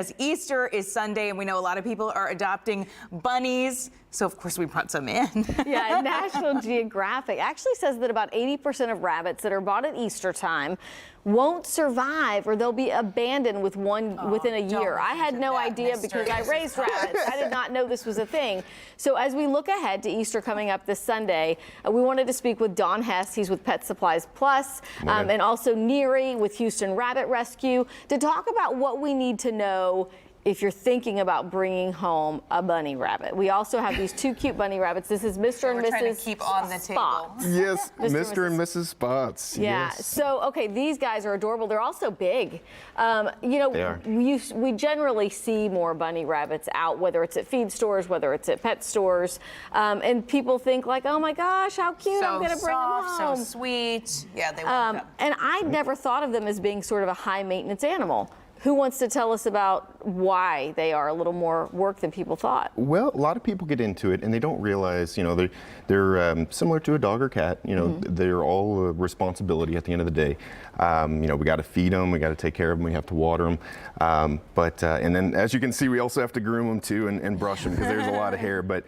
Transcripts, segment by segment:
As Easter is Sunday, and we know a lot of people are adopting bunnies, so of course we brought some in. Yeah, National Geographic actually says that about 80% of rabbits that are bought at Easter time won't survive, or they'll be abandoned within a year. I had no idea because I raised rabbits. I did not know this was a thing. So as we look ahead to Easter coming up this Sunday, we wanted to speak with Don Hess. He's with Pet Supplies Plus, and also Neri with Houston Rabbit Rescue, to talk about what we need to know if you're thinking about bringing home a bunny rabbit. We also have these two cute bunny rabbits. This is Mr. and Mrs. Trying to keep on the table. Yes, Mr. and Mrs. Spots. Yeah. Yes. So, okay, these guys are adorable. They're also big. You know, They are. we generally see more bunny rabbits out, whether it's at feed stores, whether it's at pet stores, and people think like, oh my gosh, how cute! I'm going to bring them home. So sweet. Yeah, they want them. And I never thought of them as being sort of a high maintenance animal. Who wants to tell us about why they are a little more work than people thought? Well, a lot of people get into it and they don't realize, you know, they're similar to a dog or cat. You know, they're all a responsibility at the end of the day. You know, we got to feed them, we got to take care of them, we have to water them. And then, as you can see, we also have to groom them too and brush them because there's a lot of hair. But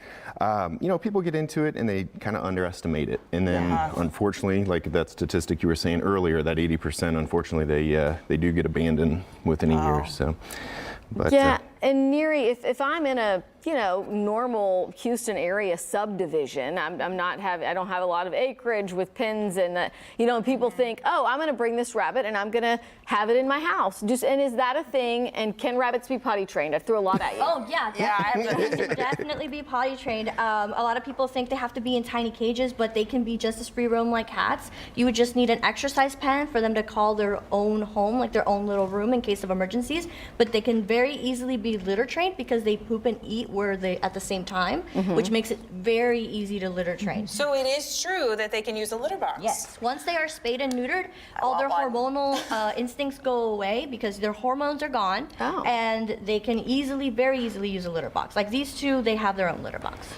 you know, people get into it and they kind of underestimate it. And then, unfortunately, like that statistic you were saying earlier, that 80%, unfortunately, they do get abandoned within a year. So, but yeah. And Neri, if I'm in a, you know, normal Houston area subdivision, I don't have a lot of acreage with pens and, you know, and people think, oh, I'm going to bring this rabbit and I'm going to have it in my house. And is that a thing? And can rabbits be potty trained? I threw a lot at you. Oh, yeah. They can definitely be potty trained. A lot of people think they have to be in tiny cages, but they can be just as free roam like cats. You would just need an exercise pen for them to call their own home, like their own little room in case of emergencies. But they can very easily be litter trained because they poop and eat at the same time, which makes it very easy to litter train. So it is true that they can use a litter box. Yes. Once they are spayed and neutered, all their hormonal instincts go away because their hormones are gone, and they can very easily use a litter box. Like these two, they have their own litter box.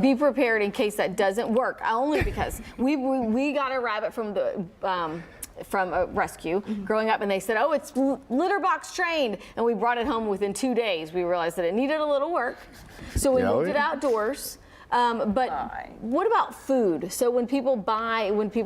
Be prepared in case that doesn't work. Only because we got a rabbit from a rescue growing up, and they said, oh, it's litter box trained, and we brought it home. Within 2 days we realized that it needed a little work, so we moved it outdoors. But what about food? So when people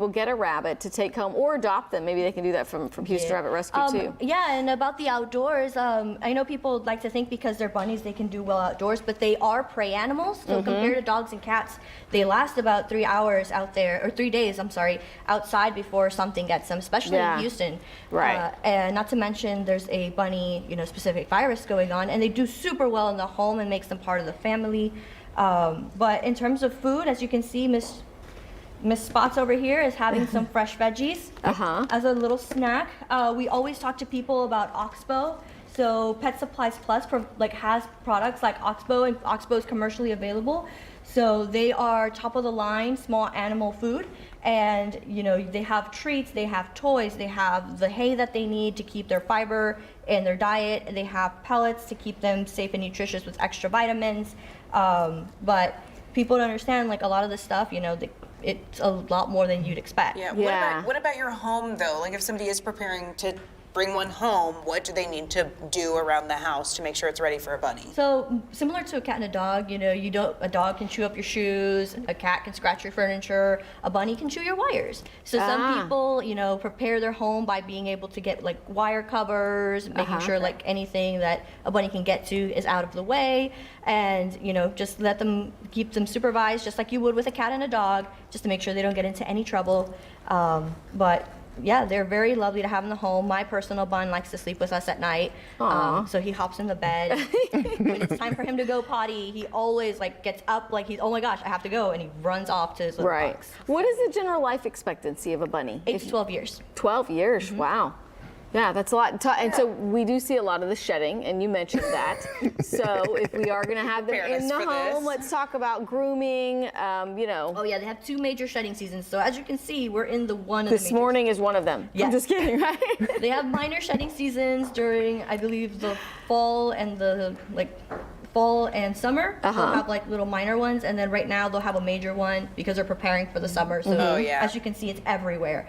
get a rabbit to take home or adopt them, maybe they can do that from Houston Rabbit Rescue too. Yeah, and about the outdoors, I know people like to think because they're bunnies they can do well outdoors, but they are prey animals. So compared to dogs and cats, they last about 3 hours out there, or 3 days, I'm sorry, outside before something gets them, especially in Houston. Right. And not to mention there's a bunny, specific virus going on, and they do super well in the home and makes them part of the family. But in terms of food, as you can see, Miss Spots over here is having some fresh veggies as a little snack. We always talk to people about Oxbow. So Pet Supplies Plus has products like Oxbow, and Oxbow is commercially available. So they are top of the line small animal food, and they have treats, they have toys, they have the hay that they need to keep their fiber in their diet, and they have pellets to keep them safe and nutritious with extra vitamins. But people don't understand, like, a lot of this stuff, it's a lot more than you'd expect. Yeah. What about your home though? Like if somebody is preparing to bring one home, what do they need to do around the house to make sure it's ready for a bunny? So similar to a cat and a dog, a dog can chew up your shoes, a cat can scratch your furniture, a bunny can chew your wires. So some people, prepare their home by being able to get like wire covers, making sure like anything that a bunny can get to is out of the way, and just keep them supervised just like you would with a cat and a dog, just to make sure they don't get into any trouble. But yeah, they're very lovely to have in the home. My personal bun likes to sleep with us at night. So he hops in the bed. When it's time for him to go potty, he always gets up oh my gosh, I have to go, and he runs off to his little box. What is the general life expectancy of a bunny? 8 to 12 years. 12 years, wow. Yeah, that's a lot. And so we do see a lot of the shedding, and you mentioned that. So if we are going to have them in the home, let's talk about grooming, Oh yeah, they have 2 major shedding seasons. So as you can see, we're in the one of the This morning is one of them. Yes. I'm just kidding, right? They have minor shedding seasons during, I believe, the fall and fall and summer. They'll have little minor ones, and then right now they'll have a major one because they're preparing for the summer. So as you can see, it's everywhere.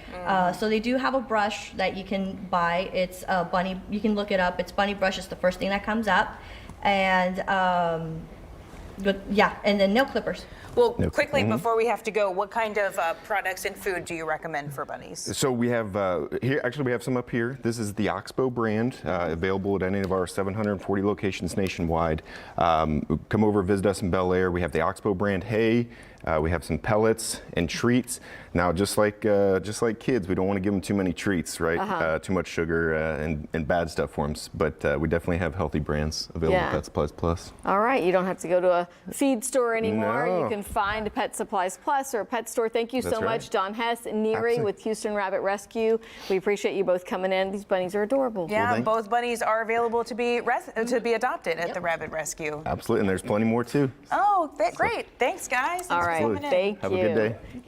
So they do have a brush that you can buy supply. It's bunny. You can look it up. It's bunny brush. It's the first thing that comes up, and yeah, and then nail clippers. Well, quickly before we have to go, what kind of products and food do you recommend for bunnies? So we have here. Actually, we have some up here. This is the Oxbow brand, available at any of our 740 locations nationwide. Come over, visit us in Bel Air. We have the Oxbow brand hay. We have some pellets and treats. Now, just like kids, we don't want to give them too many treats, right? Too much sugar and bad stuff for them. But we definitely have healthy brands available at Pet Supplies Plus. All right, you don't have to go to a feed store anymore. No. You can find Pet Supplies Plus or a pet store. Thank you so much, Don Hess and Neary Absolutely. with Houston Rabbit Rescue. We appreciate you both coming in. These bunnies are adorable. Yeah, both bunnies are available to be adopted at the Rabbit Rescue. Absolutely, and there's plenty more too. Oh, great. Thanks, guys. All right, Absolutely. thank Have you. a good day.